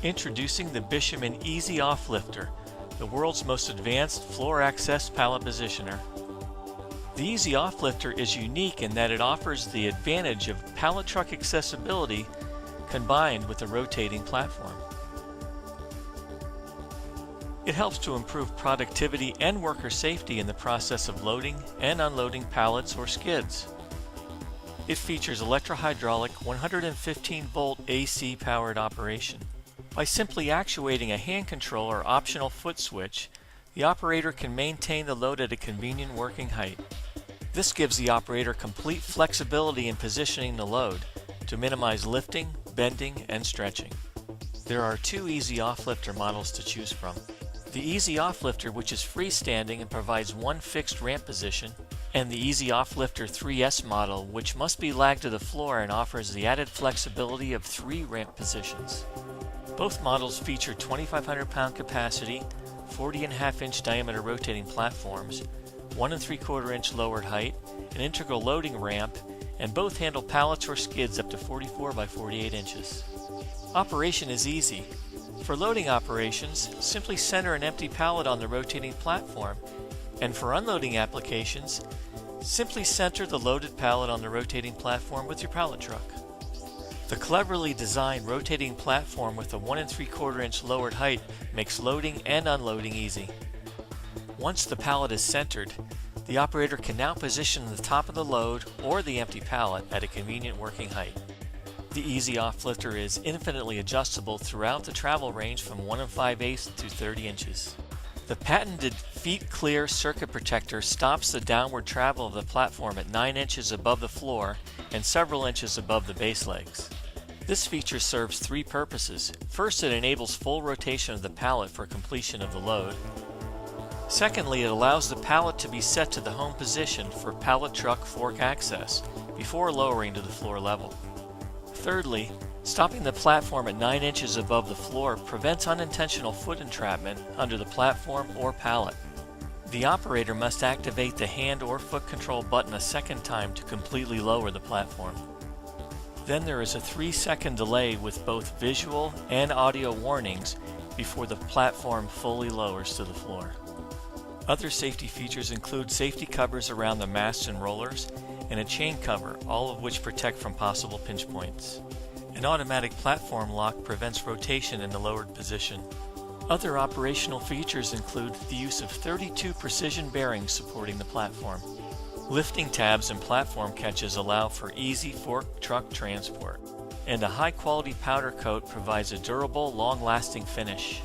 Introducing the Bishaman ezi-off lifter, the world's most advanced floor access pallet positioner. The ezi-off lifter is unique in that it offers the advantage of pallet truck accessibility combined with a rotating platform. It helps to improve productivity and worker safety in the process of loading and unloading pallets or skids. It features electrohydraulic 115-volt AC powered operation. By simply actuating a hand control or optional foot switch, the operator can maintain the load at a convenient working height. This gives the operator complete flexibility in positioning the load to minimize lifting, bending, and stretching. There are two ezi-off lifter models to choose from. The ezi-off lifter, which is freestanding and provides one fixed ramp position, and the ezi-off lifter 3S model, which must be lagged to the floor and offers the added flexibility of 3 ramp positions. Both models feature 2,500 pound capacity, 40.5 inch diameter rotating platforms, 1 3/4 inch lowered height, an integral loading ramp, and both handle pallets or skids up to 44 by 48 inches. Operation is easy. For loading operations, simply center an empty pallet on the rotating platform, and for unloading applications, simply center the loaded pallet on the rotating platform with your pallet truck. The cleverly designed rotating platform with a 1 3/4 inch lowered height makes loading and unloading easy. Once the pallet is centered, the operator can now position the top of the load or the empty pallet at a convenient working height. The ezi-off lifter is infinitely adjustable throughout the travel range from 1 5/8 to 30 inches. The patented feet clear circuit protector stops the downward travel of the platform at 9 inches above the floor and several inches above the base legs. This feature serves 3 purposes. First, it enables full rotation of the pallet for completion of the load. Secondly, it allows the pallet to be set to the home position for pallet truck fork access before lowering to the floor level. Thirdly, stopping the platform at 9 inches above the floor prevents unintentional foot entrapment under the platform or pallet. The operator must activate the hand or foot control button a second time to completely lower the platform. Then there is a 3-second delay with both visual and audio warnings before the platform fully lowers to the floor. Other safety features include safety covers around the masts and rollers and a chain cover, all of which protect from possible pinch points. An automatic platform lock prevents rotation in the lowered position. Other operational features include the use of 32 precision bearings supporting the platform. Lifting tabs and platform catches allow for easy fork truck transport. And a high-quality powder coat provides a durable, long-lasting finish.